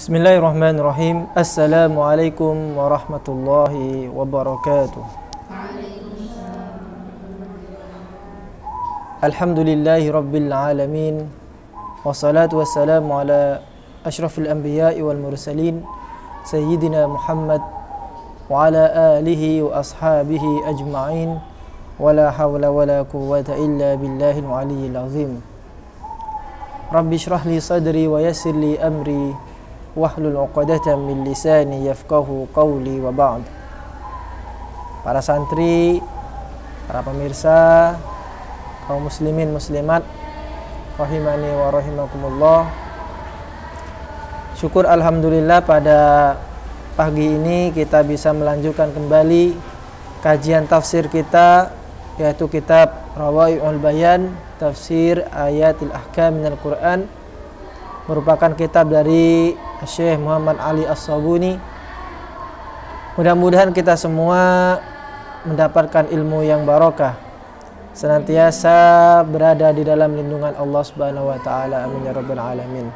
Bismillahirrahmanirrahim. Assalamualaikum warahmatullahi wabarakatuh. Alhamdulillahi rabbil alamin. Wassalatu wassalamu ala ashrafil anbiya'i wal mursalin Sayyidina Muhammad wa ala alihi wa ashabihi ajma'in. Wala hawla wala quwwata illa billahil aliyyil azim. Rabbi shrah li sadri wa yassir li amri wahlul 'uqdatam min lisani yafqahu qawli wa ba'd. Para santri, para pemirsa, kaum muslimin muslimat rahimani wa rahimakumullah. Syukur alhamdulillah pada pagi ini kita bisa melanjutkan kembali kajian tafsir kita, yaitu kitab Rawai'ul Bayan Tafsir Ayatil Ahkam minal Quran, merupakan kitab dari Syekh Muhammad Ali As-Sabuni. Mudah-mudahan kita semua mendapatkan ilmu yang barokah, senantiasa berada di dalam lindungan Allah Subhanahu wa taala. Amin ya rabbal alamin.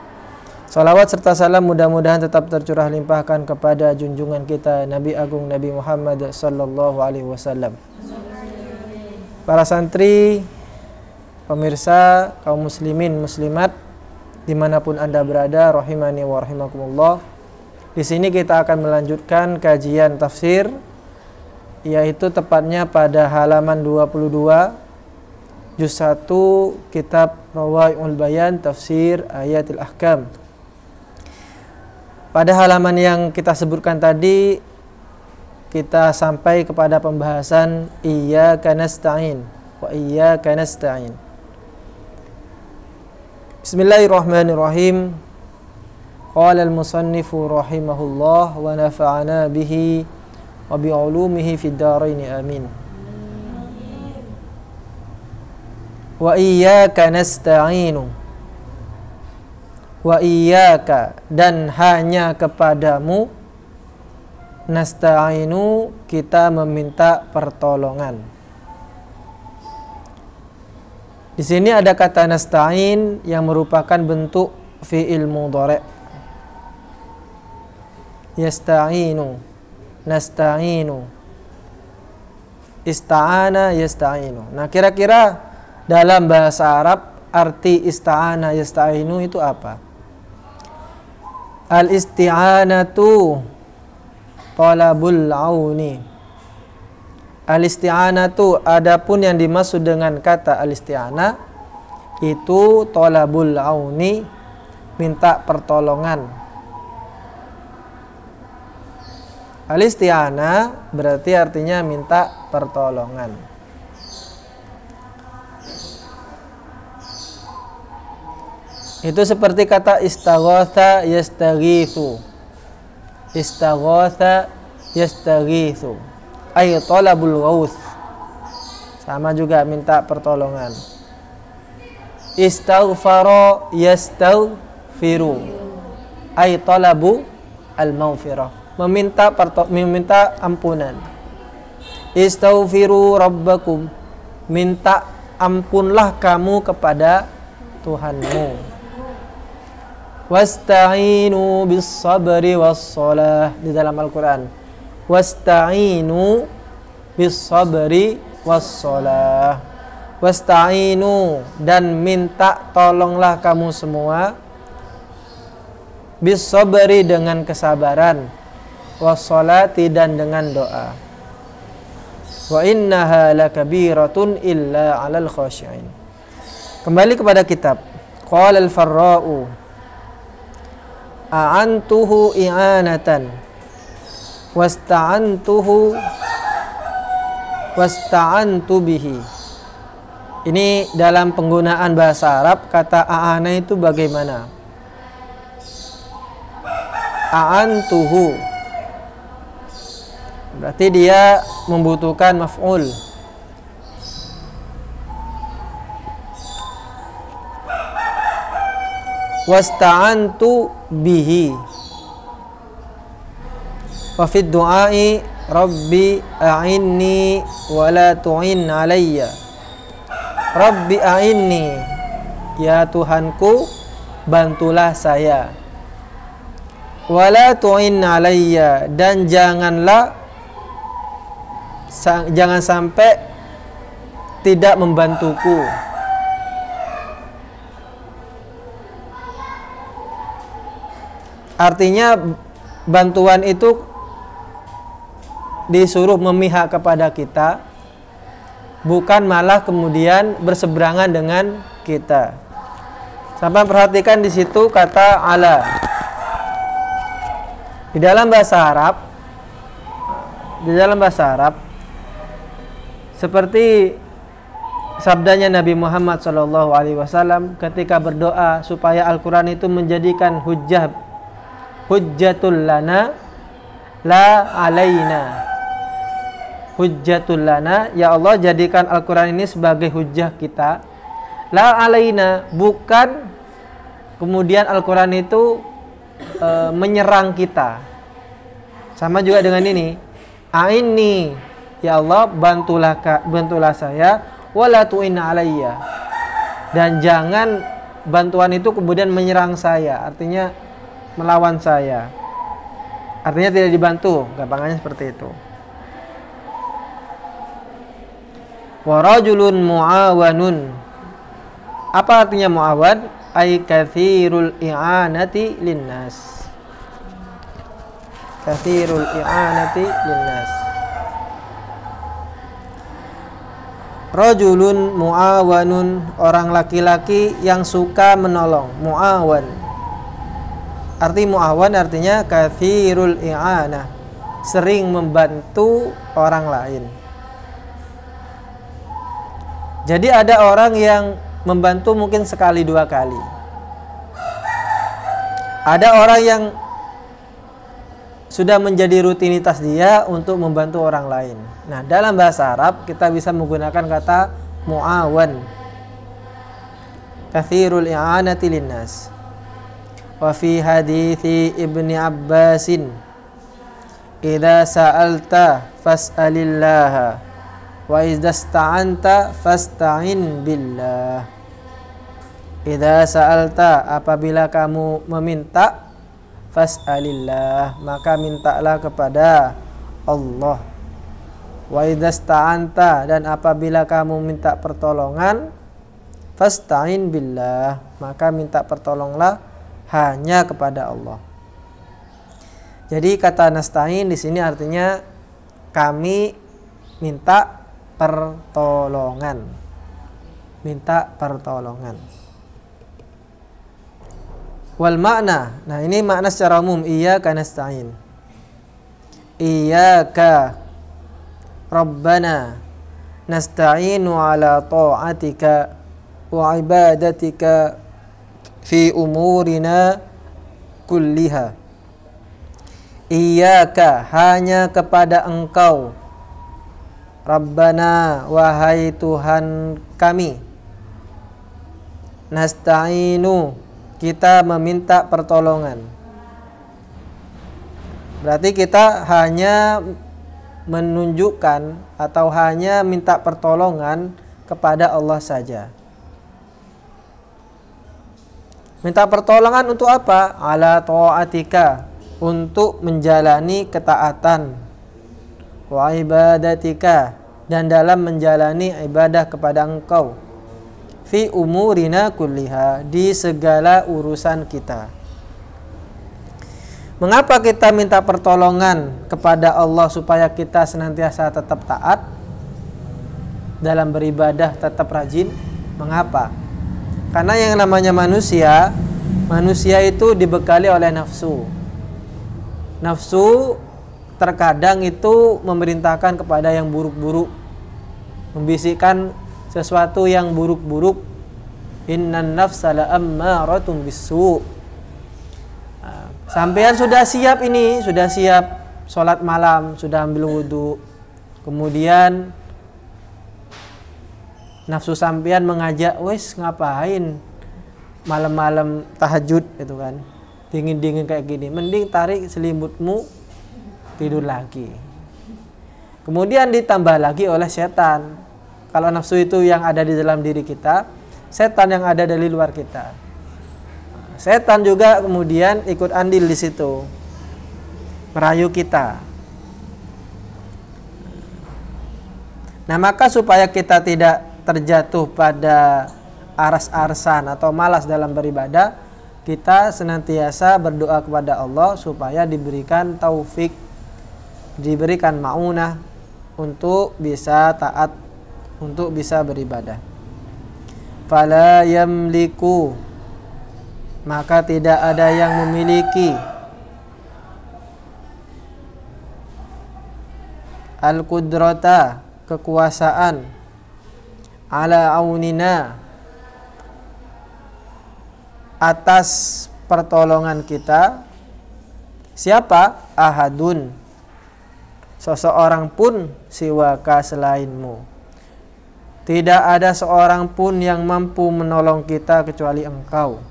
Salawat serta salam mudah-mudahan tetap tercurah limpahkan kepada junjungan kita Nabi Agung Nabi Muhammad sallallahu alaihi wasallam. Para santri, pemirsa, kaum muslimin muslimat dimanapun Anda berada, rahimani wa rahimakumullah. Di sini kita akan melanjutkan kajian tafsir, yaitu tepatnya pada halaman 22 juz 1 kitab Rawai'ul Bayan Tafsir Ayatil Ahkam. Pada halaman yang kita sebutkan tadi, kita sampai kepada pembahasan iyyaka nasta'in wa iyyaka nasta'in. Bismillahirrahmanirrahim. Qala al-musannifu rahimahullah wa nafa'ana bihi wa bi'ulumihi fid dharain amin. Wa iyyaka nasta'inu. Wa iyyaka, dan hanya kepadamu, nasta'inu, kita meminta pertolongan. Di sini ada kata nasta'in yang merupakan bentuk fi'il mudhari'. Yasta'inu, nasta'inu, ista'ana, yasta'inu. Nah, kira-kira dalam bahasa Arab arti ista'ana, yasta'inu itu apa? Al-isti'anatu talabul auni. Al-isti'anatu, adapun yang dimaksud dengan kata al-isti'anah itu talabul auni, minta pertolongan. Al-isti'anah berarti artinya minta pertolongan. Itu seperti kata istaghatha yastaghithu. Istaghatha yastaghithu ay talabul ghauth, sama juga minta pertolongan. Istaghfara yastaghfiru ay talabu al-maghfirah, meminta ampunan. Istaghfiru rabbakum, minta ampunlah kamu kepada Tuhanmu. Wasta'inu bis sabri was shalah, di dalam Al-Qur'an. Wasta'inu bis sabri was shalah. Wasta'inu, dan minta tolonglah kamu semua, bis sabri, dengan kesabaran, was sholati, dan dengan doa. Wa innaha lakabiratun illa 'alal khashi'in. Kembali kepada kitab. Qala al-Farra'u a'antuhu i'anatan wasta'antu bihi. Ini dalam penggunaan bahasa Arab, kata a'ana itu bagaimana? A'antuhu berarti dia membutuhkan maf'ul. Wasta'antu bihi. Wa fid du'ai rabbi a'inni wa la tu'in alayya. Rabbi a'inni, ya Tuhanku, bantulah saya. wala tu'in alayya, dan jangan sampai tidak membantuku. Artinya bantuan itu disuruh memihak kepada kita, bukan malah kemudian berseberangan dengan kita. Sampai perhatikan di situ kata ala. Di dalam bahasa Arab seperti sabdanya Nabi Muhammad SAW ketika berdoa supaya Al-Quran itu menjadikan hujjatul lana la alaina. Hujjatul lana, ya Allah jadikan Al-Quran ini sebagai hujjah kita, la alaina, bukan kemudian Al-Quran itu menyerang kita. Sama juga dengan ini, aini, ya Allah bantulah saya, wala tu'inna alayya, dan jangan bantuan itu kemudian menyerang saya, artinya melawan saya, artinya tidak dibantu, gampangannya seperti itu. Wa rajulun mu'awanun, apa artinya mu'awan? Ay kathirul i'anati linnas, kathirul i'anati linnas. Rajulun mu'awanun, orang laki-laki yang suka menolong. Mu'awan, artinya kathirul i'anah, sering membantu orang lain. Jadi ada orang yang membantu mungkin sekali dua kali. Ada orang yang sudah menjadi rutinitas dia untuk membantu orang lain. Nah, dalam bahasa Arab kita bisa menggunakan kata mu'awan, kathirul i'anati linnas. Wa fi hadithi Ibni Abbasin, idza sa'alta fas'alillaha wa idza sta'anta fasta'in billah. Idza sa'alta, apabila kamu meminta, fas'alillah, maka mintalah kepada Allah. Wa idza sta'anta, dan apabila kamu minta pertolongan, fasta'in billah, maka minta pertolonglah hanya kepada Allah. Jadi kata nasta'in di sini artinya kami minta pertolongan. Minta pertolongan. Wal makna, nah ini makna secara umum, iyyaka nasta'in. Iyyaka Rabbana nasta'inu ala ta'atika wa ibadatika fi umurina kulliha. Iyyaka, hanya kepada Engkau, Rabbana, wahai Tuhan kami, nasta'inu, kita meminta pertolongan. Berarti kita hanya menunjukkan atau hanya minta pertolongan kepada Allah saja. Minta pertolongan untuk apa? Ala ta'atika, untuk menjalani ketaatan. Wa ibadatika, dan dalam menjalani ibadah kepada Engkau. Fi umurina kulliha, di segala urusan kita. Mengapa kita minta pertolongan kepada Allah supaya kita senantiasa tetap taat dalam beribadah, tetap rajin? Mengapa? Karena yang namanya manusia itu dibekali oleh nafsu. Nafsu terkadang itu memerintahkan kepada yang buruk-buruk, membisikkan sesuatu yang buruk-buruk. Innan nafsa la'ammaratun bisu'. Sampean sudah siap ini, sudah siap sholat malam, sudah ambil wudhu, kemudian nafsu sampean mengajak, wes ngapain malam-malam tahajud itu kan, dingin-dingin kayak gini, mending tarik selimutmu, tidur lagi. Kemudian ditambah lagi oleh setan. Kalau nafsu itu yang ada di dalam diri kita, setan yang ada dari luar kita. Setan juga kemudian ikut andil di situ, merayu kita. Nah, maka supaya kita tidak terjatuh pada aras-arasan atau malas dalam beribadah, kita senantiasa berdoa kepada Allah supaya diberikan taufik, diberikan ma'unah untuk bisa taat, untuk bisa beribadah. Fala yamliku, maka tidak ada yang memiliki al-qudrata, kekuasaan, ala aunina, atas pertolongan kita. Siapa? Ahadun, seseorang pun, siwaka, selainmu. Tidak ada seorang pun yang mampu menolong kita kecuali engkau.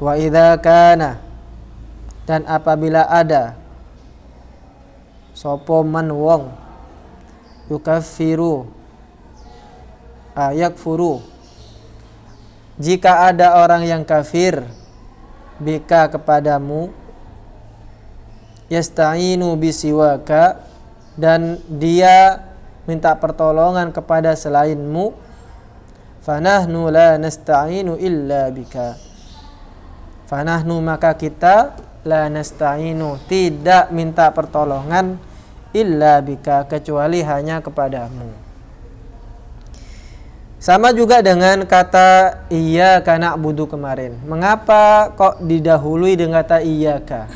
Wa idza kana, dan apabila ada sapa man wong yukaffiru yakfuru, jika ada orang yang kafir bika kepadamu, yasta'inu bisiwaka, dan dia minta pertolongan kepada selainmu, fanahnu la nasta'inu illa bika, fanahnu, maka kita, la nasta'inu, tidak minta pertolongan, illa bika, kecuali hanya kepadamu. Sama juga dengan kata iyyaka na'budu kemarin. Mengapa kok didahului dengan kata iyyaka?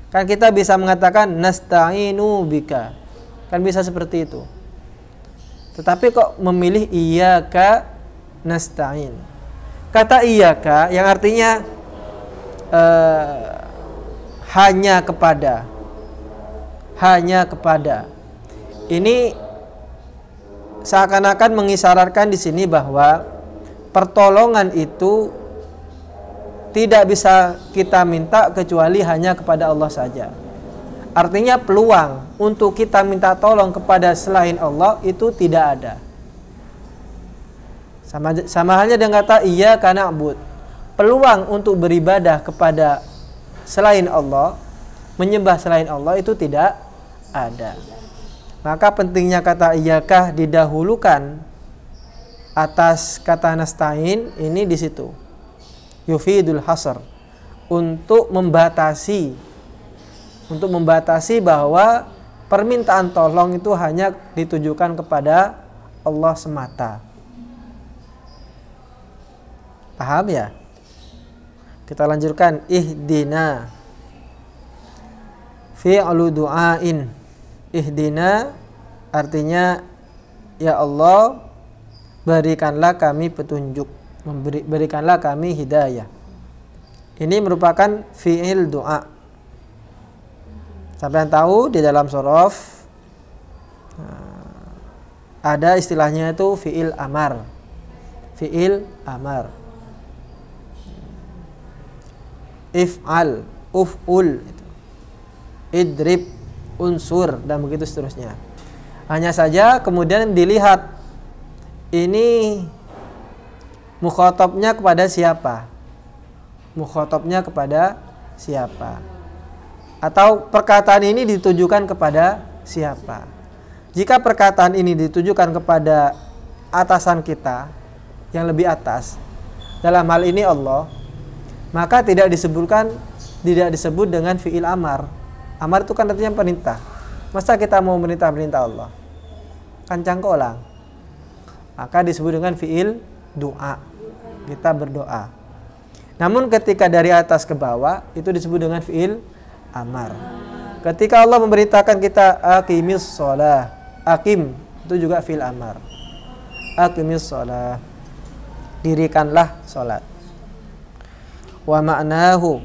Kan kita bisa mengatakan nasta'inu bika, kan bisa seperti itu. Tetapi kok memilih iyyaka nasta'in? Kata iyyaka yang artinya hanya kepada, ini seakan-akan mengisyaratkan di sini bahwa pertolongan itu tidak bisa kita minta kecuali hanya kepada Allah saja. Artinya peluang untuk kita minta tolong kepada selain Allah itu tidak ada. Sama halnya dengan kata iyyaka na'bud. Peluang untuk beribadah kepada selain Allah, menyembah selain Allah itu tidak ada. Maka pentingnya kata iyyaka didahulukan atas kata nasta'in ini di situ. Yufidul hasr, untuk membatasi bahwa permintaan tolong itu hanya ditujukan kepada Allah semata. Paham ya? Kita lanjutkan. Ihdina, fi'lu du'ain. Ihdina artinya ya Allah, berikanlah kami petunjuk, berikanlah kami hidayah. Ini merupakan fi'il doa. Sampai yang tahu di dalam shorof ada istilahnya itu fi'il amar. Fi'il amar. If'al, uf'ul, idrib, unsur, dan begitu seterusnya. Hanya saja kemudian dilihat ini mukhatabnya kepada siapa, atau perkataan ini ditujukan kepada siapa. Jika perkataan ini ditujukan kepada atasan kita yang lebih atas, dalam hal ini Allah, maka tidak disebut dengan fi'il amar. Amar itu kan artinya perintah. Masa kita mau perintah Allah? Kan cangkolang. Maka disebut dengan fi'il doa. Kita berdoa. Namun ketika dari atas ke bawah itu disebut dengan fi'il amar. Ketika Allah memerintahkan kita aqimis shalah, aqim itu juga fi'il amar. Aqimis shalah, dirikanlah salat. Wa ma'nahu,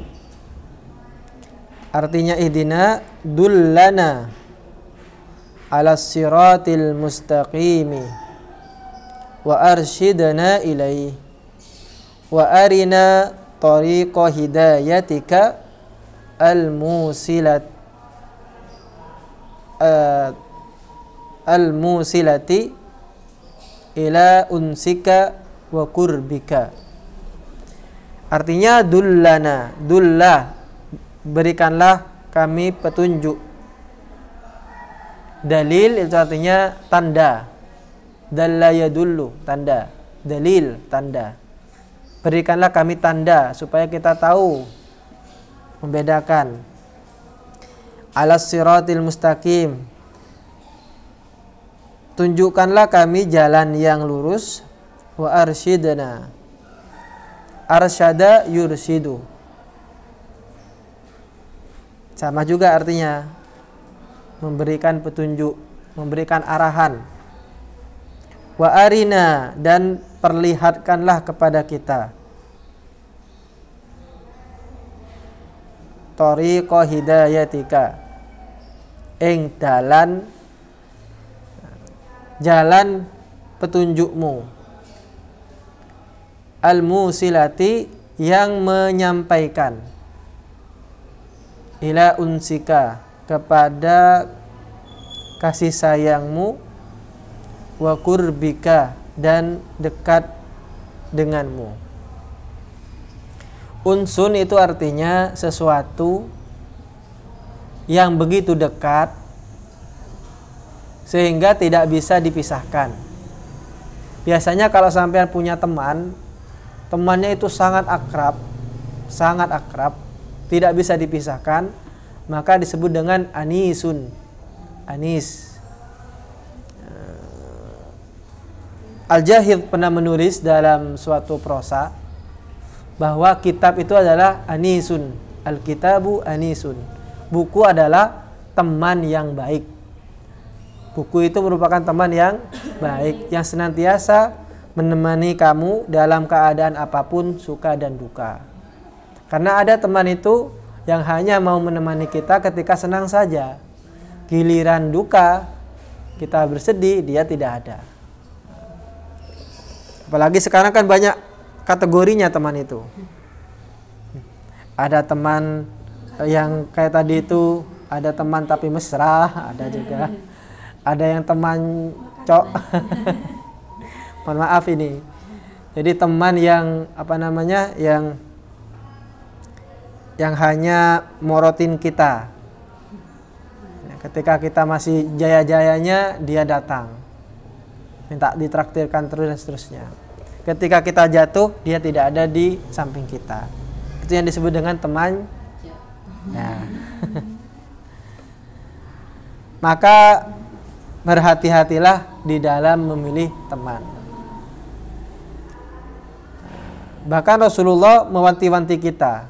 artinya ihdina dullana ala siratil mustaqimi wa arshidna ilaih wa arina tariqa hidayatika al-musilati ila unsika wa qurbika. Artinya dullana, dullah, berikanlah kami petunjuk. Dalil itu artinya tanda. Dalla yadullu, tanda. Dalil, tanda. Berikanlah kami tanda supaya kita tahu membedakan. Alas siratil mustaqim, tunjukkanlah kami jalan yang lurus. Wa arsyidna, arsyada yursidu, sama juga artinya memberikan petunjuk, memberikan arahan. Wa arina, dan perlihatkanlah kepada kita tariqa hidayatika, ing jalan petunjukmu, al-musilati, yang menyampaikan, ila unsika, kepada kasih sayangmu, wa qurbika, dan dekat denganmu. Unsun itu artinya sesuatu yang begitu dekat sehingga tidak bisa dipisahkan. Biasanya kalau sampean punya temannya itu sangat akrab, tidak bisa dipisahkan, maka disebut dengan anisun, anis. Al-Jahid pernah menulis dalam suatu prosa bahwa kitab itu adalah anisun, al-kitabu anisun. Buku adalah teman yang baik. Buku itu merupakan teman yang baik, yang senantiasa menemani kamu dalam keadaan apapun, suka dan duka. Karena ada teman itu yang hanya mau menemani kita ketika senang saja. Giliran duka, kita bersedih, dia tidak ada. Apalagi sekarang kan banyak kategorinya teman itu. Ada teman yang kayak tadi itu, ada teman tapi mesra, ada juga. Ada yang teman mohon maaf ini. Jadi teman yang yang hanya morotin kita. Ketika kita masih jaya-jayanya, dia datang, minta ditraktirkan terus dan seterusnya. Ketika kita jatuh, dia tidak ada di samping kita. Itu yang disebut dengan teman. Ya. Maka berhati-hatilah di dalam memilih teman. Bahkan Rasulullah mewanti-wanti kita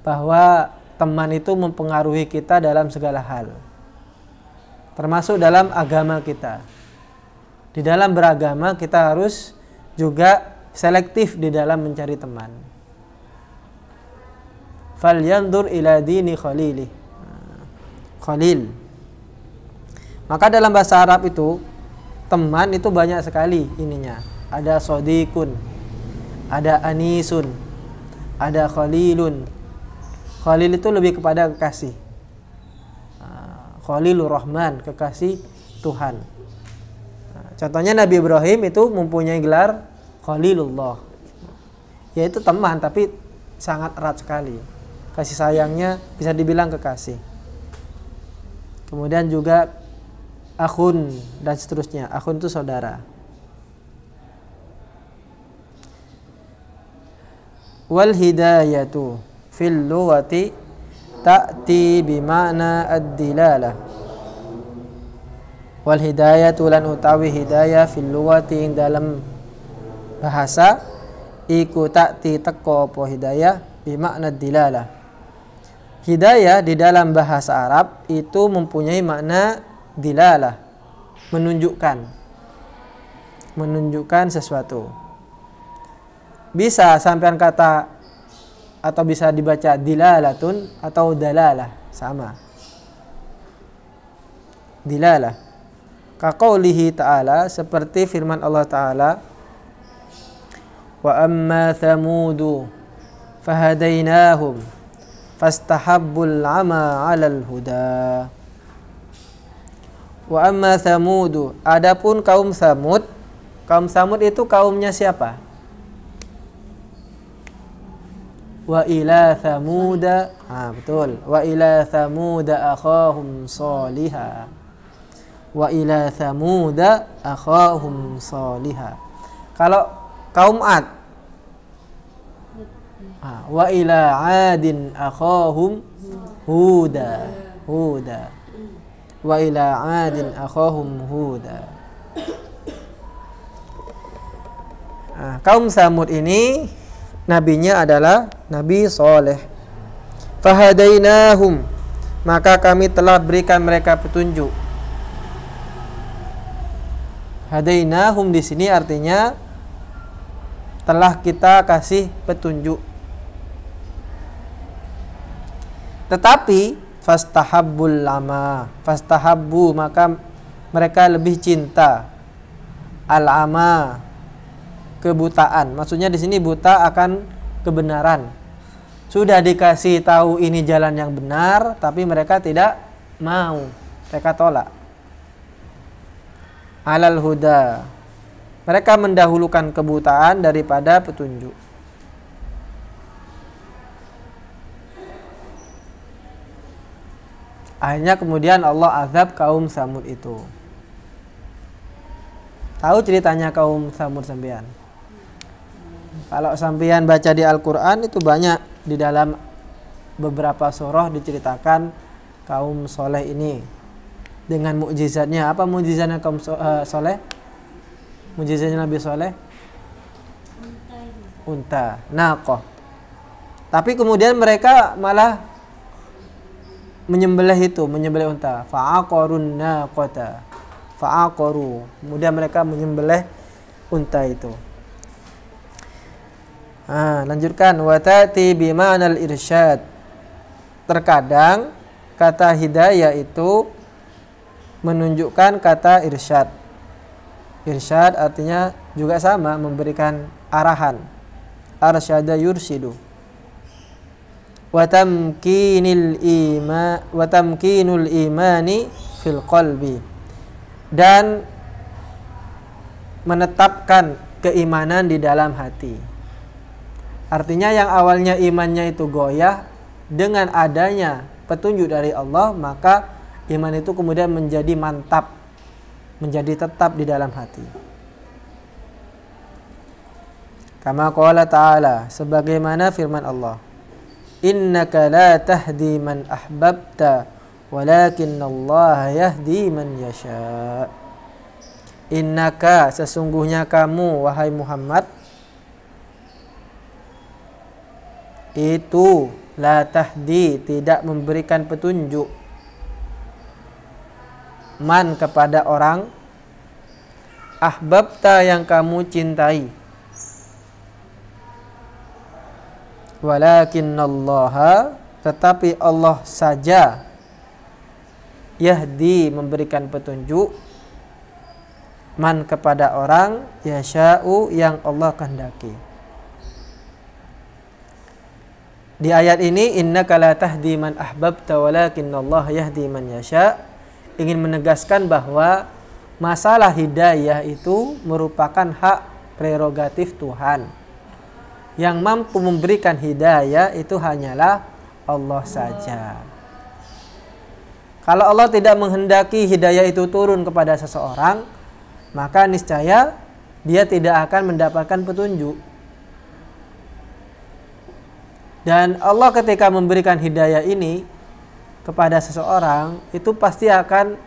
bahwa teman itu mempengaruhi kita dalam segala hal, termasuk dalam agama kita. Di dalam beragama kita harus juga selektif di dalam mencari teman. Falyanzur ila dini khalilih, khalil. Maka dalam bahasa Arab itu teman itu banyak sekali ininya. Ada sodikun, ada anisun, ada khalilun. Khalil itu lebih kepada kekasih. Khalilur Rahman, kekasih Tuhan. Contohnya Nabi Ibrahim itu mempunyai gelar Khalilullah, yaitu teman tapi sangat erat sekali. Kasih sayangnya bisa dibilang kekasih. Kemudian juga akhun dan seterusnya. Akhun itu saudara. Wal hidayatu fil lughati ta'ti bima'na ad-dilalah. Wal hidayatu lan utawi hidayah fil lughati ing dalam bahasa iku ta'ti teko apa hidayah bima'na ad-dilalah. Hidayah di dalam bahasa Arab itu mempunyai makna dilalah, menunjukkan sesuatu. Bisa sampean kata atau bisa dibaca dilalatun atau dalalah, sama. Dilalah. Kaqaulihi ta'ala, seperti firman Allah Ta'ala, wa amma thamudu fahadainahum fastahabbul 'ama 'alal huda. Wa amma thamudu, adapun kaum Thamud Kaum Samud itu kaumnya siapa? Wa ila Thamuda, betul. Wa ila Thamuda akhahum Salihah. Wa ila Thamuda akhahum Salihah. Kalau kaum Ad, wa ila Adin akhahum Huda. Wa ila Adin akhahum Huda. Kaum Samud ini nabinya adalah Nabi Saleh. Fahadainahum, maka kami telah berikan mereka petunjuk. Hadainahum di sini artinya telah kita kasih petunjuk. Tetapi fastahabbul lama, fastahabbu, maka mereka lebih cinta al-ama, kebutaan. Maksudnya di sini buta akan kebenaran. Sudah dikasih tahu ini jalan yang benar, tapi mereka tidak mau. Mereka tolak. Alal huda, mereka mendahulukan kebutaan daripada petunjuk. Akhirnya kemudian Allah azab kaum Samud itu. Tahu ceritanya kaum Samud sampean? Kalau sampean baca di Al-Quran itu banyak di dalam beberapa surah diceritakan kaum soleh ini dengan mukjizatnya. Apa mukjizatnya kaum soleh? Mukjizatnya Nabi Soleh? Unta, naqah. Tapi kemudian mereka malah menyembelih unta. Fa'aqarun naqata. Fa'aqaru. Kemudian mereka menyembelih unta itu. Lanjutkan, watati bima'nal irsyad. Terkadang kata hidayah itu menunjukkan kata irsyad. Irsyad artinya juga sama, memberikan arahan. Arsyada yursidu. Watamkinul imani fil qalbi, dan menetapkan keimanan di dalam hati. Artinya yang awalnya imannya itu goyah, dengan adanya petunjuk dari Allah, maka iman itu kemudian menjadi mantap, menjadi tetap di dalam hati. Kama qala ta'ala, sebagaimana firman Allah, innaka la tahdi man ahbabta walakinnallaha yahdi man yasha. Innaka, sesungguhnya kamu wahai Muhammad itu la tahdi, tidak memberikan petunjuk, man, kepada orang, ahbabta, yang kamu cintai, walakinnallaha, tetapi Allah saja, yahdi, memberikan petunjuk, man, kepada orang, yasha'u, yang Allah kehendaki. Di ayat ini, innaka la tahdi man ahbabta walakinnallaha yahdi man yasha', ingin menegaskan bahwa masalah hidayah itu merupakan hak prerogatif Tuhan. Yang mampu memberikan hidayah itu hanyalah Allah saja. Kalau Allah tidak menghendaki hidayah itu turun kepada seseorang, maka niscaya dia tidak akan mendapatkan petunjuk. Dan Allah ketika memberikan hidayah ini kepada seseorang, itu pasti akan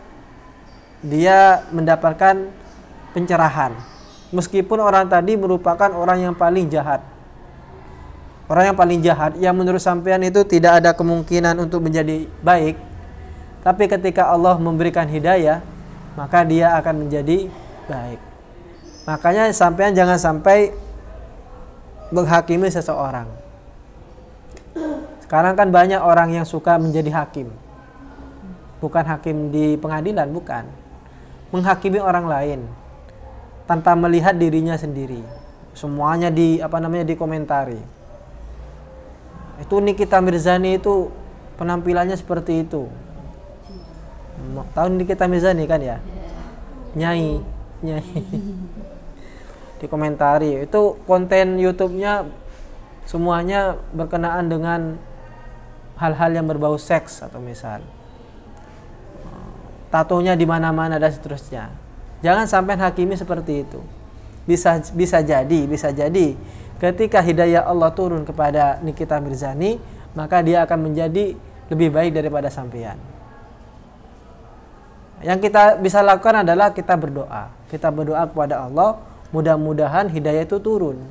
dia mendapatkan pencerahan. Meskipun orang tadi merupakan orang yang paling jahat. Orang yang paling jahat, yang menurut sampean itu tidak ada kemungkinan untuk menjadi baik. Tapi ketika Allah memberikan hidayah, maka dia akan menjadi baik. Makanya sampean jangan sampai menghakimi seseorang. Sekarang kan banyak orang yang suka menjadi hakim. Bukan hakim di pengadilan, bukan. Menghakimi orang lain tanpa melihat dirinya sendiri. Semuanya dikomentari. Itu Nikita Mirzani itu penampilannya seperti itu. Tahu Nikita Mirzani kan ya? Nyai. dikomentari. Itu konten YouTube-nya semuanya berkenaan dengan hal-hal yang berbau seks atau misal tatonya di mana-mana dan seterusnya. Jangan sampai hakimi seperti itu. Bisa jadi ketika hidayah Allah turun kepada Nikita Mirzani, maka dia akan menjadi lebih baik daripada sampean. Yang kita bisa lakukan adalah kita berdoa. Kita berdoa kepada Allah, mudah-mudahan hidayah itu turun.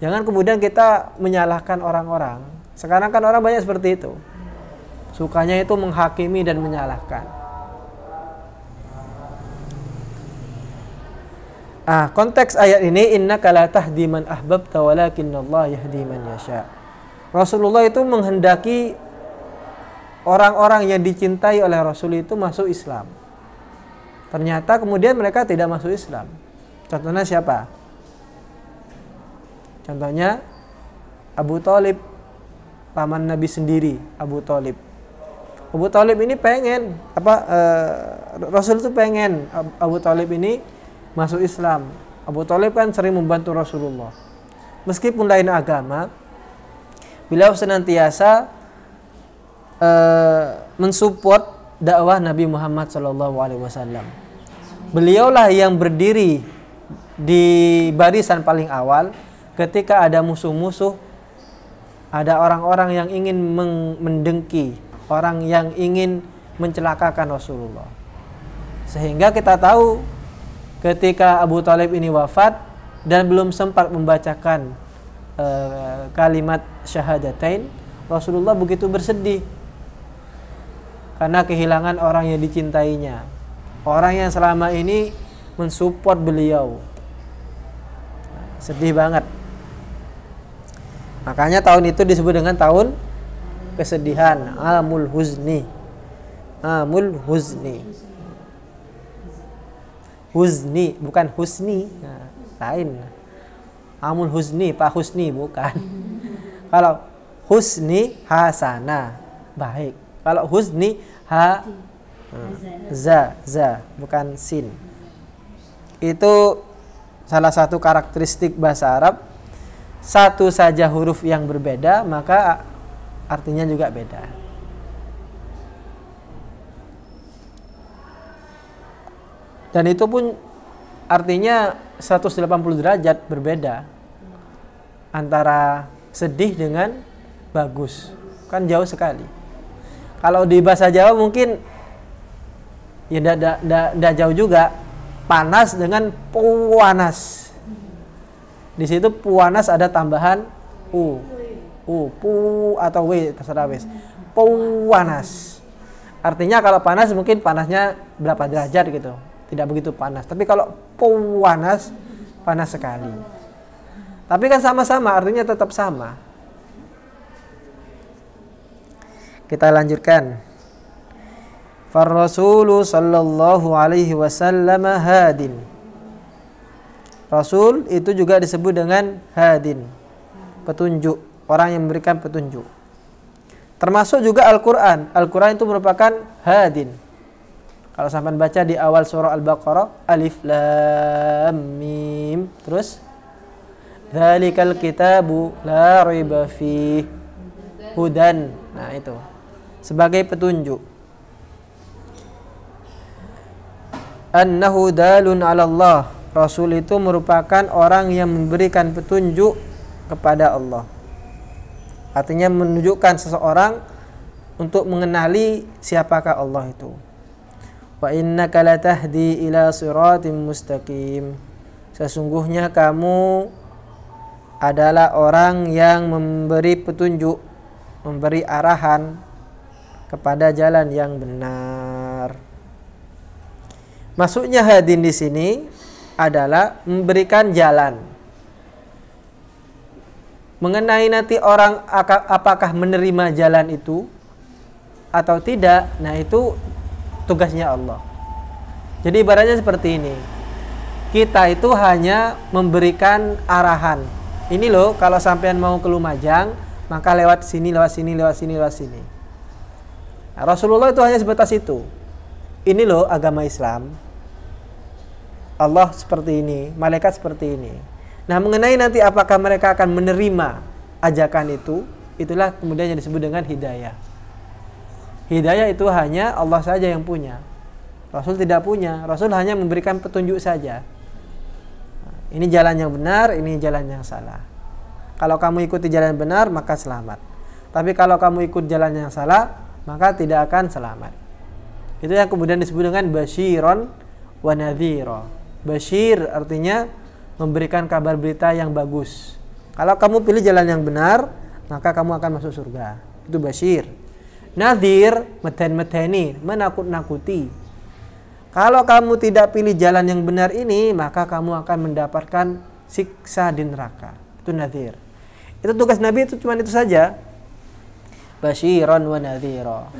Jangan kemudian kita menyalahkan orang-orang. Sekarang kan orang banyak seperti itu. Sukanya itu menghakimi dan menyalahkan. Konteks ayat ini, innaka la tahdi man ahbabta walakinnallaha yahdi man yasha. Rasulullah itu menghendaki orang-orang yang dicintai oleh Rasul itu masuk Islam. Ternyata kemudian mereka tidak masuk Islam. Contohnya siapa? Contohnya Abu Thalib, paman Nabi sendiri, Abu Thalib. Abu Thalib ini pengen Rasul itu pengen Abu Thalib ini masuk Islam. Abu Thalib kan sering membantu Rasulullah. Meskipun lain agama, beliau senantiasa mensupport dakwah Nabi Muhammad SAW. Beliaulah yang berdiri di barisan paling awal ketika ada musuh-musuh, ada orang-orang yang ingin mendengki, orang yang ingin mencelakakan Rasulullah. Sehingga kita tahu ketika Abu Thalib ini wafat dan belum sempat membacakan kalimat syahadatain, Rasulullah begitu bersedih karena kehilangan orang yang dicintainya, orang yang selama ini mensupport beliau. Sedih banget. Makanya tahun itu disebut dengan tahun kesedihan, Amul Huzni. Amul Huzni. Huzni, bukan Husni. Lain. Amul Huzni, Pak Husni bukan. Kalau Husni Hasana, baik. Kalau Huzni za, bukan sin. Itu salah satu karakteristik bahasa Arab. Satu saja huruf yang berbeda, maka artinya juga beda. Dan itu pun artinya 180 derajat berbeda antara sedih dengan bagus. Kan jauh sekali. Kalau di bahasa Jawa mungkin ya tidak jauh juga. Panas dengan puanas. Di situ puanas ada tambahan u. Pu atau w terserah wes. Puanas. Artinya kalau panas mungkin panasnya berapa derajat gitu. Tidak begitu panas. Tapi kalau puanas, panas sekali. Tapi kan sama-sama, artinya tetap sama. Kita lanjutkan. Ar-Rasulu sallallahu alaihi wasallam hadin. Rasul itu juga disebut dengan hadin, petunjuk, orang yang memberikan petunjuk. Termasuk juga Al-Quran. Al-Quran itu merupakan hadin. Kalau sampai baca di awal surah Al-Baqarah, Alif Lam Mim, terus Dzalikal kitabu la raiba fihi hudan. Nah itu sebagai petunjuk. Annahu dalun 'ala Allah. Rasul itu merupakan orang yang memberikan petunjuk kepada Allah. Artinya menunjukkan seseorang untuk mengenali siapakah Allah itu. Wa innaka latahdi ila siratim mustaqim. Sesungguhnya kamu adalah orang yang memberi petunjuk, memberi arahan kepada jalan yang benar. Maksudnya hadin di sini adalah memberikan jalan. Mengenai nanti orang apakah menerima jalan itu atau tidak, nah itu tugasnya Allah. Jadi ibaratnya seperti ini. Kita itu hanya memberikan arahan. Ini loh, kalau sampean mau ke Lumajang, maka lewat sini, lewat sini, lewat sini, lewat sini. Nah, Rasulullah itu hanya sebatas itu. Ini loh agama Islam. Allah seperti ini, malaikat seperti ini. Nah, mengenai nanti apakah mereka akan menerima ajakan itu, itulah kemudian yang disebut dengan hidayah. Hidayah itu hanya Allah saja yang punya. Rasul tidak punya. Rasul hanya memberikan petunjuk saja. Ini jalan yang benar, ini jalan yang salah. Kalau kamu ikuti jalan yang benar, maka selamat. Tapi kalau kamu ikut jalan yang salah, maka tidak akan selamat. Itu yang kemudian disebut dengan basyiron wa nadhira. Basyir artinya memberikan kabar berita yang bagus. Kalau kamu pilih jalan yang benar, maka kamu akan masuk surga. Itu basyir. Nadhir, meten-meteni, menakut-nakuti. Kalau kamu tidak pilih jalan yang benar ini, maka kamu akan mendapatkan siksa di neraka. Itu nadhir. Itu tugas Nabi, itu cuma itu saja. Basyiran wa nadhira.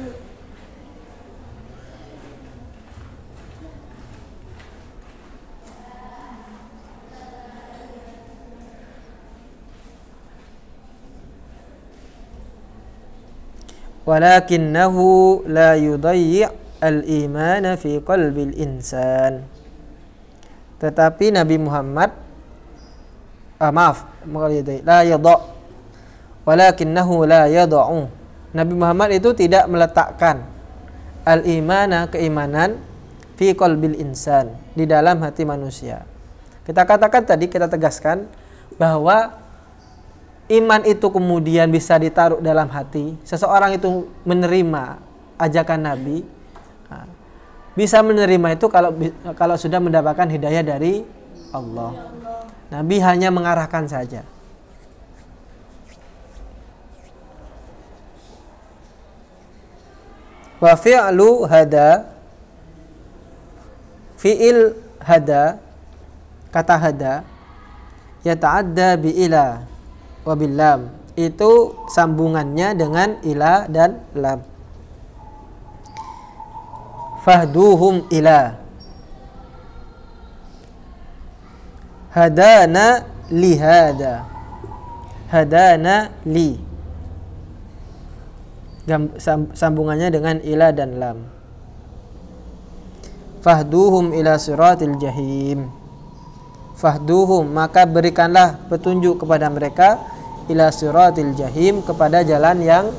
Walakinnahu la yudayyi' al-iman fi qalbil insan. Tetapi Nabi Muhammad la yadha' walakinnahu la yadha'u. Nabi Muhammad itu tidak meletakkan al-imana, keimanan, fi qalbil insan, di dalam hati manusia. Kita katakan tadi, kita tegaskan bahwa iman itu kemudian bisa ditaruh dalam hati. Seseorang itu menerima ajakan Nabi, bisa menerima itu kalau sudah mendapatkan hidayah dari Allah. Nabi hanya mengarahkan saja. Wa fi'lu hada, fi'il hada, kata hada, yata'adda bi ila wa bil lam, itu sambungannya dengan ila dan lam. Fahduhum ila, hadana li hada, hadana li, sambungannya dengan ila dan lam. Fahduhum ila siratil jahim, fahduhum, maka berikanlah petunjuk kepada mereka, ila siratil jahim, kepada jalan yang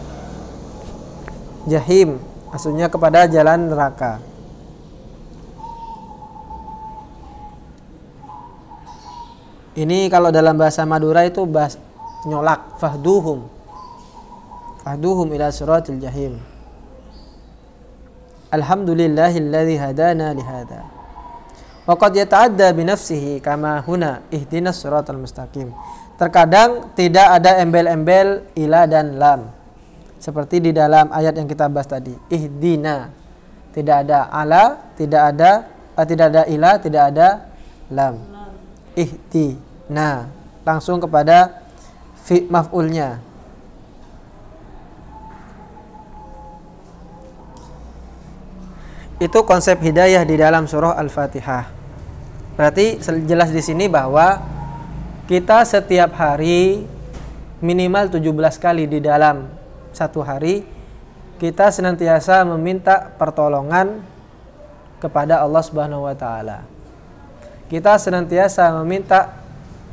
jahim, maksudnya kepada jalan neraka. Ini kalau dalam bahasa Madura itu nyolak, fahduhum, fahduhum ila siratil jahim. Alhamdulillahilladzi hadana lihada wa qad yata'adda bi nafsihi kama huna ihdinas siratal mustaqim. Terkadang tidak ada embel-embel ila dan lam, seperti di dalam ayat yang kita bahas tadi, ihdina, tidak ada ala, tidak ada ila, tidak ada lam. Ihdina langsung kepada maf'ulnya. Itu konsep hidayah di dalam surah Al-Fatihah. Berarti jelas di sini bahwa kita setiap hari minimal 17 kali di dalam satu hari kita senantiasa meminta pertolongan kepada Allah Subhanahu wa taala. Kita senantiasa meminta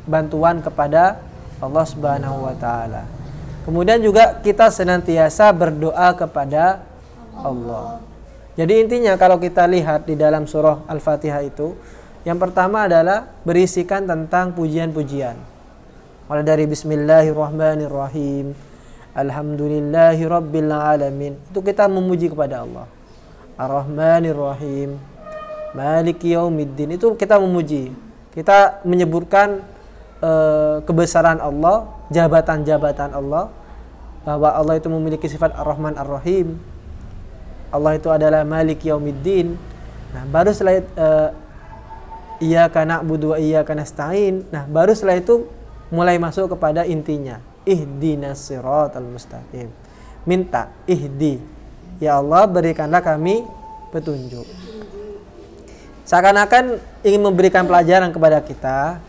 bantuan kepada Allah Subhanahu wa taala. Kemudian juga kita senantiasa berdoa kepada Allah. Jadi intinya kalau kita lihat di dalam surah Al-Fatihah itu, yang pertama adalah berisikan tentang pujian-pujian. Mulai dari Bismillahirrahmanirrahim, Alhamdulillahirabbil alamin. Itu kita memuji kepada Allah. Ar-Rahmanirrahim, Maliki yaumiddin. Itu kita memuji. Kita menyebutkan kebesaran Allah, jabatan-jabatan Allah, bahwa Allah itu memiliki sifat Ar-Rahman Ar-Rahim. Allah itu adalah Malik Yaumiddin. Nah, baru setelah Iyyaka na'budu wa iyyaka nasta'in. Nah, baru setelah itu mulai masuk kepada intinya, ihdinas siratal mustaqim. Minta ihdi, ya Allah berikanlah kami petunjuk. Seakan-akan ingin memberikan pelajaran kepada kita,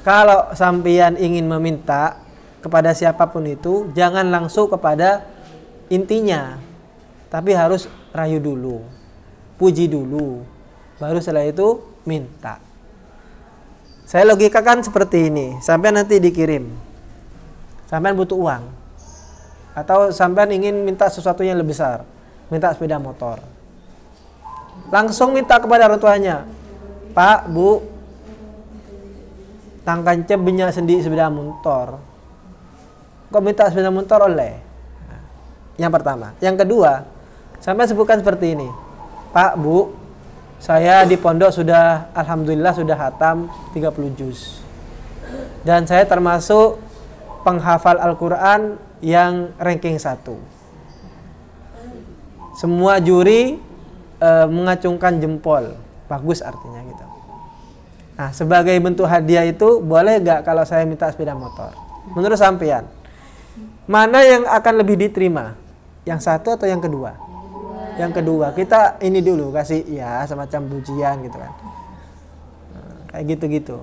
kalau sampeyan ingin meminta kepada siapapun itu, jangan langsung kepada intinya, tapi harus rayu dulu, puji dulu, baru setelah itu minta. Saya logikakan seperti ini, sampai nanti dikirim. Sampai butuh uang. Atau sampai ingin minta sesuatu yang lebih besar, minta sepeda motor. Langsung minta kepada orang tuanya, Pak, Bu, tangkan cebenya sendi sepeda motor. Kok minta sepeda motor oleh? Yang pertama. Yang kedua, sampai sebutkan seperti ini. Pak, Bu, saya di pondok sudah, alhamdulillah sudah hatam 30 juz. Dan saya termasuk penghafal Al-Quran yang ranking 1. Semua juri mengacungkan jempol. Bagus artinya gitu. Nah, sebagai bentuk hadiah itu, boleh gak kalau saya minta sepeda motor? Menurut sampean, mana yang akan lebih diterima? Yang satu atau yang kedua? Yang kedua. Kita ini dulu kasih ya semacam pujian gitu kan. Kayak gitu-gitu.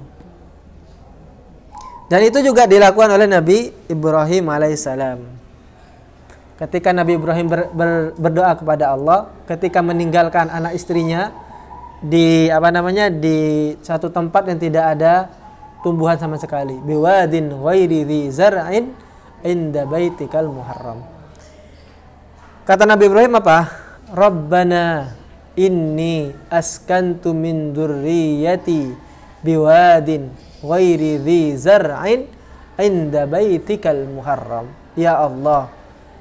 Dan itu juga dilakukan oleh Nabi Ibrahim alaihissalam. Ketika Nabi Ibrahim berdoa kepada Allah, ketika meninggalkan anak istrinya di di satu tempat yang tidak ada tumbuhan sama sekali. Biwadin ghairi dzi zar'in inda baitikal muharram. Kata Nabi Ibrahim apa? Rabbana inni askantu min dzurriyyati biwadin ghairi dzi zar'in inda baitikal muharram. Ya Allah,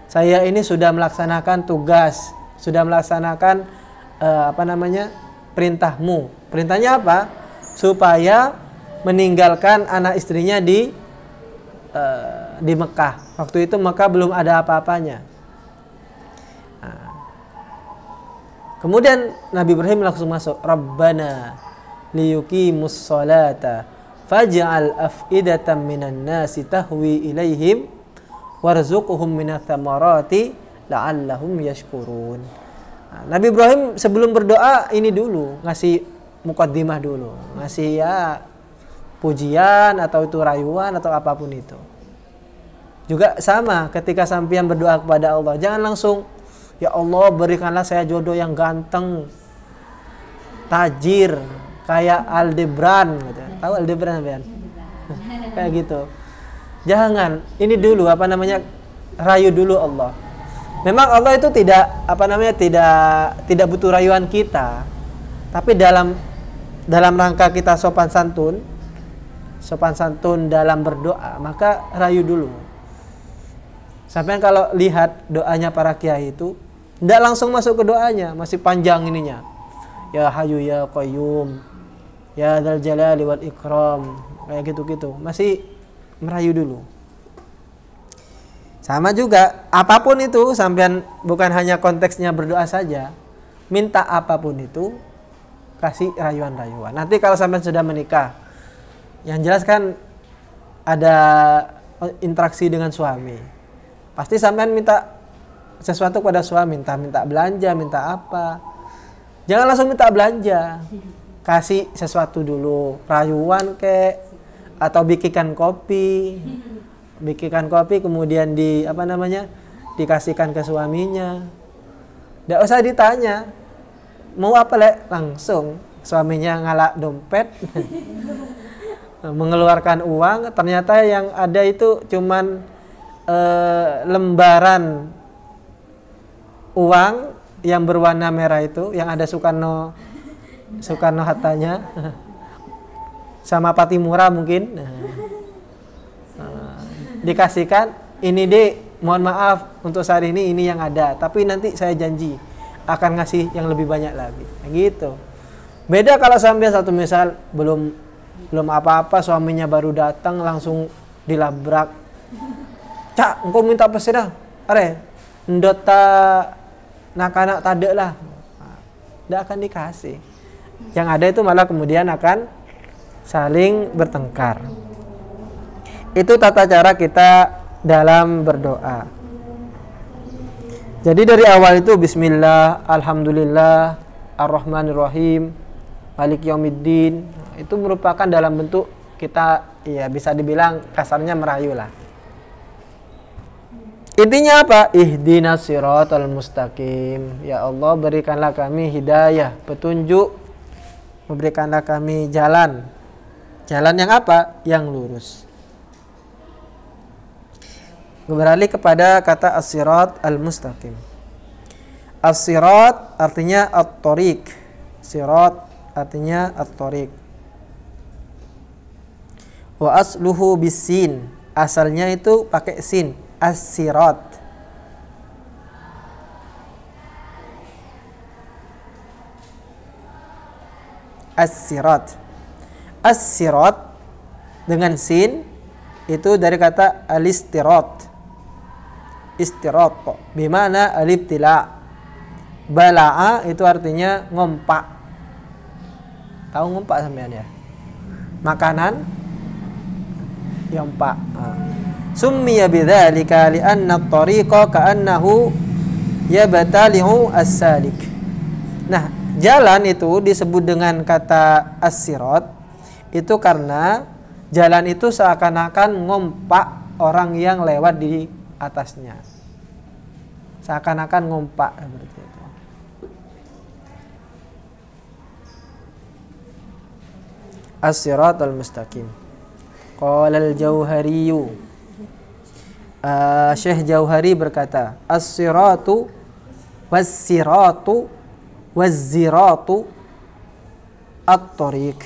saya ini sudah melaksanakan tugas, sudah melaksanakan perintahmu. Perintahnya apa? Supaya meninggalkan anak istrinya di Mekah. Waktu itu Mekah belum ada apa-apanya. Kemudian Nabi Ibrahim langsung masuk. Rabbana liyuqimus sholata faj'al af'idatan minan nasi tahwi ilaihim warzuqhum minats thamarati la'allahum yashkurun. Nabi Ibrahim sebelum berdoa ini dulu ngasih mukaddimah dulu, ngasih ya pujian atau itu rayuan atau apapun itu. Juga sama ketika sampean berdoa kepada Allah, jangan langsung ya Allah berikanlah saya jodoh yang ganteng, tajir, kayak Aldebaran gitu. Tahu Aldebaran kan? Kayak gitu. Jangan, ini dulu rayu dulu Allah. Memang Allah itu tidak tidak butuh rayuan kita. Tapi dalam rangka kita sopan santun dalam berdoa, maka rayu dulu. Sampai kalau lihat doanya para kiai itu tidak langsung masuk ke doanya, masih panjang ininya. Ya Hayyu ya Qayyum, ya Dzal Jalali wal Ikram, kayak gitu-gitu. Masih merayu dulu. Sama juga, apapun itu, sampean bukan hanya konteksnya berdoa saja, minta apapun itu, kasih rayuan-rayuan. Nanti kalau sampean sudah menikah, yang jelas kan ada interaksi dengan suami. Pasti sampean minta sesuatu kepada suami, minta belanja, minta apa. Jangan langsung minta belanja. Kasih sesuatu dulu, rayuan kek, atau bikinkan kopi. Bikinkan kopi kemudian dikasihkan ke suaminya. Enggak usah ditanya. Mau apa, Lek? Langsung suaminya ngalak dompet. Mengeluarkan uang, ternyata yang ada itu cuman lembaran uang yang berwarna merah itu, yang ada Soekarno Hattanya sama Patimura mungkin. Dikasihkan, ini deh, mohon maaf untuk saat ini yang ada, tapi nanti saya janji akan ngasih yang lebih banyak lagi. Gitu. Beda kalau sampai satu misal belum apa-apa, suaminya baru datang langsung dilabrak. Cak, engkau minta apa sih dah? Are, ndota nak-anak tade lah. Tidak akan dikasih. Yang ada itu malah kemudian akan saling bertengkar. Itu tata cara kita dalam berdoa. Jadi dari awal itu bismillah, alhamdulillah, ar-rahmanir-rahim, malik yaumiddin. Itu merupakan dalam bentuk kita ya bisa dibilang kasarnya merayu lah. Intinya apa? Ihdinas siratal mustaqim. Ya Allah, berikanlah kami hidayah, petunjuk. Berikanlah kami jalan Jalan yang apa? Yang lurus. Beralih kepada kata as-sirat al-mustaqim. As-sirat artinya at-tariq. Sirat artinya at-tariq. Wa asluhu bis-sin. Asalnya itu pakai sin. As-sirat. As-sirat. As-sirat dengan sin itu dari kata al-istirat. Istirat bimana al-ibtila. Bala'a itu artinya ngompak. Tahu ngompak sampean ya? Makanan yompak. Summiya bidzalika li'anna at-tariqa ka'annahu yabtali'u as-salik. Nah, jalan itu disebut dengan kata as-sirat itu karena jalan itu seakan-akan ngompak orang yang lewat di atasnya. Seakan-akan ngompak seperti itu. As-siratal mustaqim. Qala al-Jauhari. Syekh Jauhari berkata, as-siratu was-siratu waz-ziratu at-tariq.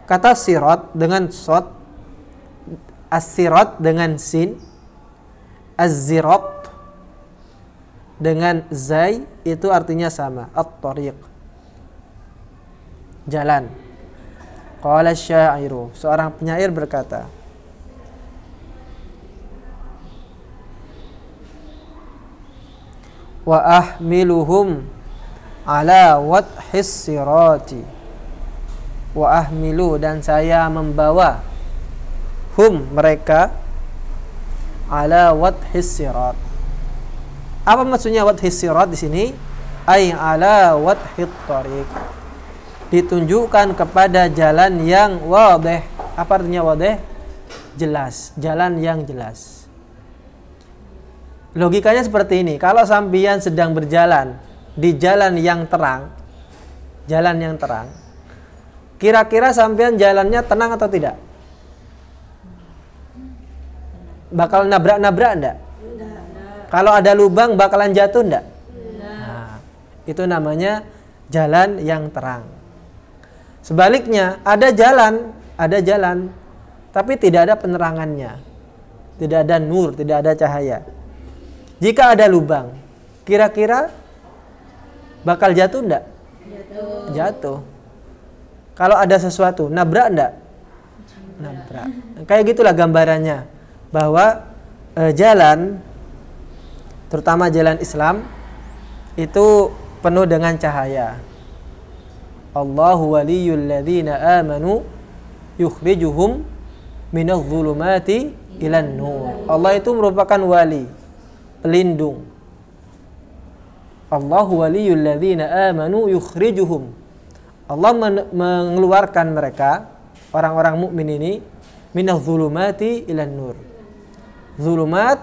Kata sirat dengan shad, as-sirat dengan sin, az-zirat dengan zai itu artinya sama, at-tariq. Jalan. Qala asy-syairu, seorang penyair berkata, wa ahmiluhum ala wathis sirati. Wa ahmilu, dan saya membawa hum mereka ala wathis sirat. Apa maksudnya wathis sirat di sini? Ai ala wathit tariq. Ditunjukkan kepada jalan yang wadih. Apa artinya wadih? Jelas, jalan yang jelas. Logikanya seperti ini. Kalau sampeyan sedang berjalan di jalan yang terang, kira-kira sampeyan jalannya tenang atau tidak? Bakal nabrak-nabrak enggak? Kalau ada lubang bakalan jatuh enggak? Nah, itu namanya jalan yang terang. Sebaliknya, ada jalan, tapi tidak ada penerangannya. Tidak ada nur, tidak ada cahaya. Jika ada lubang, kira-kira bakal jatuh enggak? Jatuh. Kalau ada sesuatu, nabrak enggak? Nabrak. Kayak gitulah gambarannya. Bahwa jalan, terutama jalan Islam, itu penuh dengan cahaya. Allahu waliyul ladzina amanu yukhrijuhum minadh dhulumati ilan nur. Allah itu merupakan wali, pelindung. Allahu waliyul ladzina amanu yukhrijuhum. Allah mengeluarkan mereka, orang-orang mukmin ini, minadh dhulumati ilan nur. Zulumat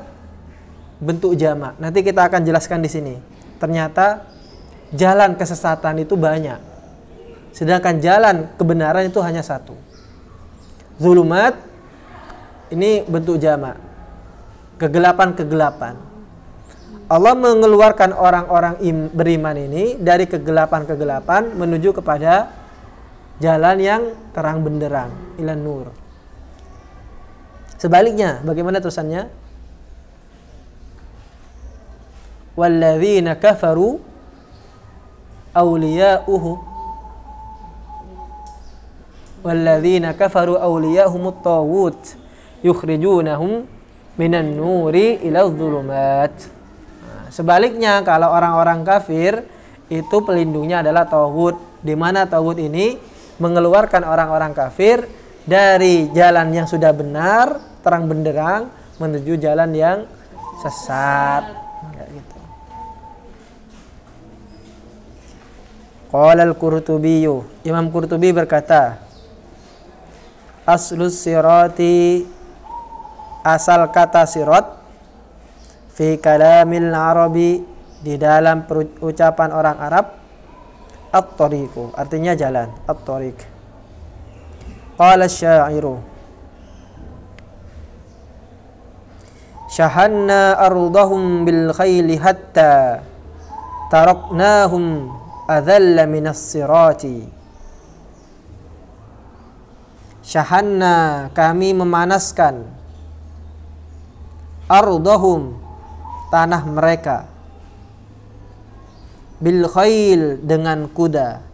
bentuk jamak. Nanti kita akan jelaskan di sini. Ternyata jalan kesesatan itu banyak. Sedangkan jalan kebenaran itu hanya satu. Zulumat ini bentuk jamak. Kegelapan-kegelapan. Allah mengeluarkan orang-orang beriman ini dari kegelapan-kegelapan menuju kepada jalan yang terang benderang, ilan nur. Sebaliknya, bagaimana terusannya? Walladzina kafaru awliya'uhu walladzina kafaru awliya'uhumut taghut yukhrijunahum minan nuri ila dhulumat. Sebaliknya, kalau orang-orang kafir itu pelindungnya adalah taghut, di mana taghut ini mengeluarkan orang-orang kafir dari jalan yang sudah benar, terang benderang, menuju jalan yang sesat. Kayak gitu. Qala al-Qurtubi, Imam Qurtubi berkata, aslus sirati, asal kata sirat, fi kalamil arabi, di dalam ucapan orang Arab, at-tariqu, artinya jalan, at-tariq. Qala asy-sya'iru syahanna ardahum bil khayli hatta taraknahum adalla minas sirati. Syahanna, kami memanaskan, ardahum, tanah mereka, bil khayl, dengan kuda,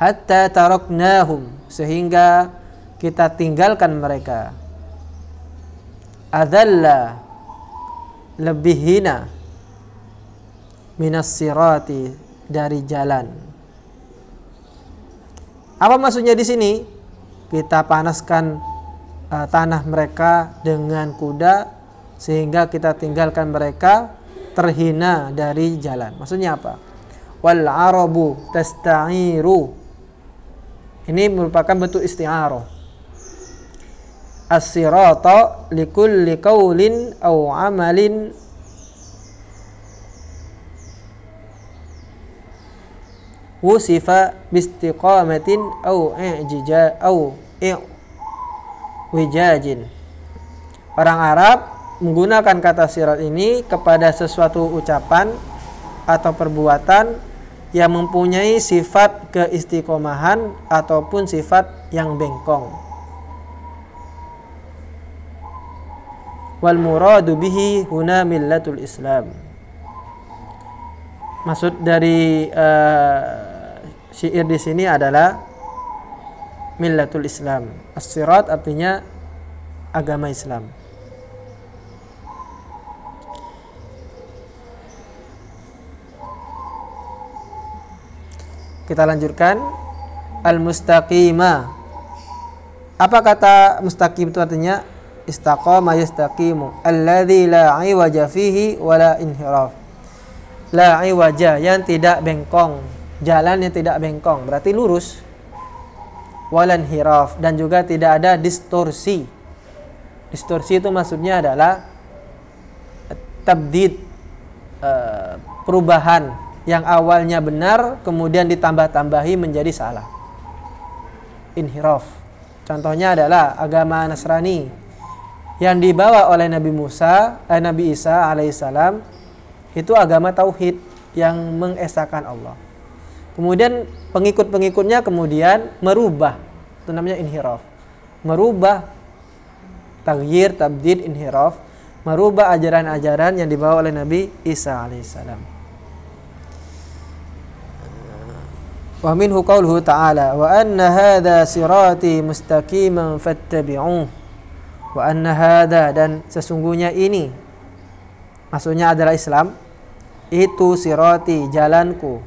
hatta taraknahum, sehingga kita tinggalkan mereka, adalla, lebih hina, minas sirati, dari jalan. Apa maksudnya di sini? Kita panaskan tanah mereka dengan kuda sehingga kita tinggalkan mereka terhina dari jalan. Maksudnya apa? Wal arabu tasta'iru. Ini merupakan bentuk isti'arah. As-sirata likulli qaulin aw amalin wusifa bistiqamatin aw i'jija aw i'wijajin. Orang Arab menggunakan kata sirat ini kepada sesuatu ucapan atau perbuatan yang mempunyai sifat keistiqomahan ataupun sifat yang bengkong. Wal muradu bihi huna millatul Islam. Maksud dari syair di sini adalah millatul Islam. As-sirat artinya agama Islam. Kita lanjutkan. Al-mustaqimah. Apa kata mustaqim itu artinya? Istaqama yastaqimu. Alladzi la iwaja fihi wala inhiraf. La iwaja, yang tidak bengkong, jalan yang tidak bengkong, berarti lurus. Walan hiraf, dan juga tidak ada distorsi. Distorsi itu maksudnya adalah tabdid, perubahan yang awalnya benar kemudian ditambah-tambahi menjadi salah. Inhiraf. Contohnya adalah agama Nasrani yang dibawa oleh Nabi Isa alaihissalam. Itu agama tauhid yang mengesahkan Allah. Kemudian pengikut-pengikutnya kemudian merubah, itu namanya inhiraf. Merubah, taghyir, tabdid, inhiraf, merubah ajaran-ajaran yang dibawa oleh Nabi Isa alaihissalam. Wa minhu qauluhu ta'ala wa anna hadha sirati mustaqiman fattabi'uh. Wa anna hadha, dan sesungguhnya ini, maksudnya adalah Islam, itu sirati, jalanku,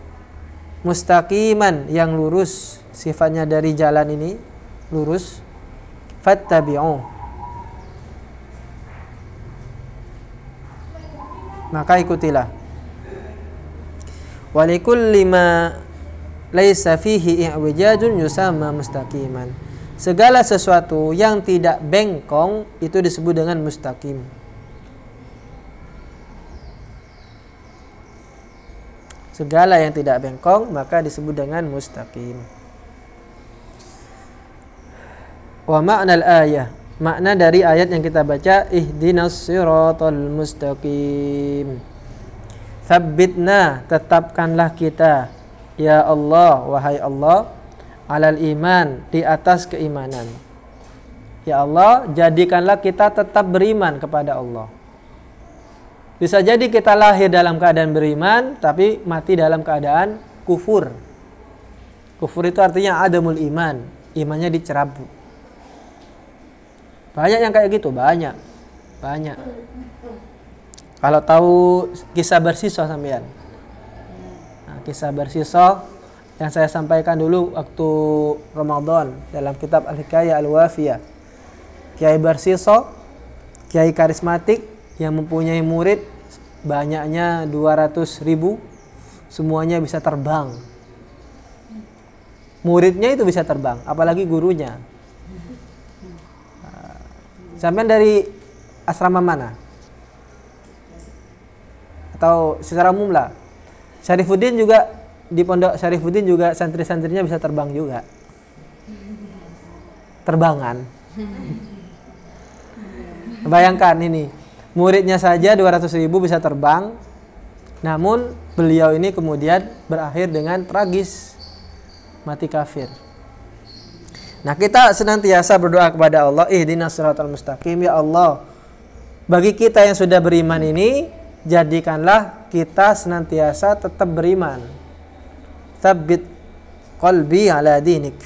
mustaqiman, yang lurus, sifatnya dari jalan ini lurus, fattabi'u, maka ikutilah. Walikulli ma laisa fihi i'wijajun yusamma mustaqiman. Segala sesuatu yang tidak bengkong itu disebut dengan mustaqim. Segala yang tidak bengkong maka disebut dengan mustaqim. Wa ma'nal ayah, makna dari ayat yang kita baca, ihdinas siratal mustaqim. Tsabbitna, tetapkanlah kita, ya Allah, wahai Allah, alal iman, di atas keimanan. Ya Allah, jadikanlah kita tetap beriman kepada Allah. Bisa jadi kita lahir dalam keadaan beriman, tapi mati dalam keadaan kufur. Kufur itu artinya adamul iman, imannya dicerabut. Banyak yang kayak gitu, banyak. Kalau tahu kisah bersisah sampean, kisah bersisah yang saya sampaikan dulu waktu Ramadan dalam kitab Al-Hikayah Al-Wafiyah. Kiai bersisah, kiai karismatik yang mempunyai murid banyaknya 200.000, semuanya bisa terbang. Muridnya itu bisa terbang, apalagi gurunya. Sampai dari asrama mana? Atau secara umum lah. Syarifuddin juga, di pondok Syarifuddin juga santri-santrinya bisa terbang juga. terbangan. Bayangkan ini, muridnya saja 200.000 bisa terbang, namun beliau ini kemudian berakhir dengan tragis, mati kafir. Nah, kita senantiasa berdoa kepada Allah, ihdinas siratal mustaqim, ya Allah, bagi kita yang sudah beriman ini, jadikanlah kita senantiasa tetap beriman. Tsabbit qalbi ala dinik.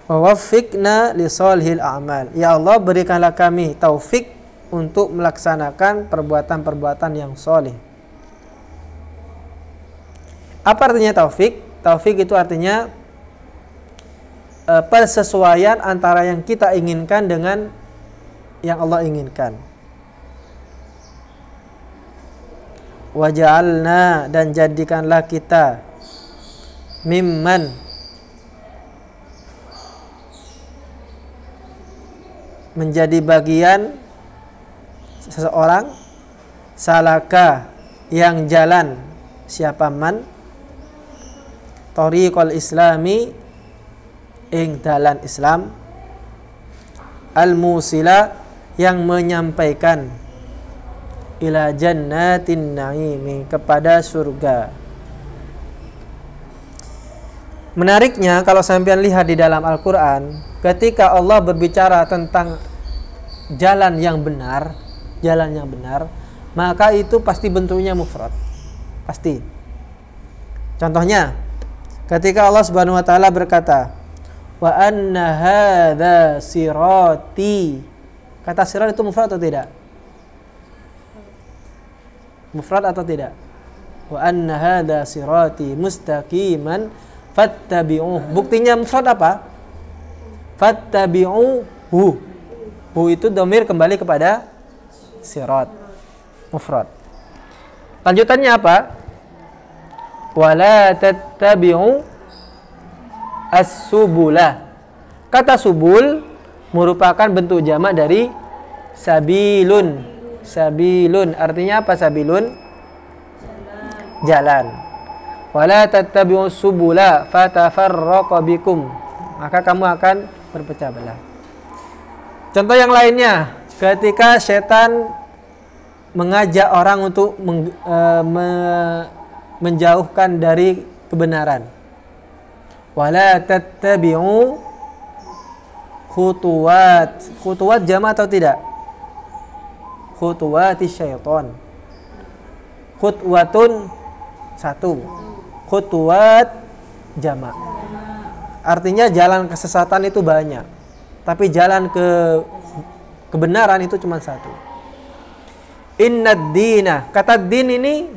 Wa waffiqna li shalihil a'mal. Ya Allah, berikanlah kami taufik untuk melaksanakan perbuatan-perbuatan yang soleh. Apa artinya taufik? Taufik itu artinya persesuaian antara yang kita inginkan dengan yang Allah inginkan. Waja'alna, dan jadikanlah kita mimman menjadi bagian seseorang salaka yang jalan siapa man tariqal islami ing dalan Islam al-musila yang menyampaikan ila jannatin na'imi kepada surga. Menariknya kalau sampean lihat di dalam Al-Quran, ketika Allah berbicara tentang jalan yang benar, maka itu pasti bentuknya mufrad. Pasti. Contohnya, ketika Allah Subhanahu wa taala berkata, "Wa anna hadza sirati." Kata sirat itu mufrad atau tidak? Mufrad atau tidak? Wa anna hadza sirati mustaqiman fattabi'uh. Buktinya mufrad apa? Fattabi'uhu. Hu itu dhamir kembali kepada sirat. Mufrad. Lanjutannya apa? Wala tattabi'u as-subula. Kata subul merupakan bentuk jamak dari sabilun. Sabilun artinya apa sabilun? Jalan. Wala tattabi'us subula fatafarraqa bikum. Maka kamu akan berpecah belah. Contoh yang lainnya, ketika setan mengajak orang untuk menjauhkan dari kebenaran. Wala tattabi'u khutuwat. Khutuwat jamak atau tidak? Khutuwati syaitan. Khutwatun satu, khutuwat jamak. Artinya jalan kesesatan itu banyak, tapi jalan kebenaran itu cuma satu. Innad dina. Kata din ini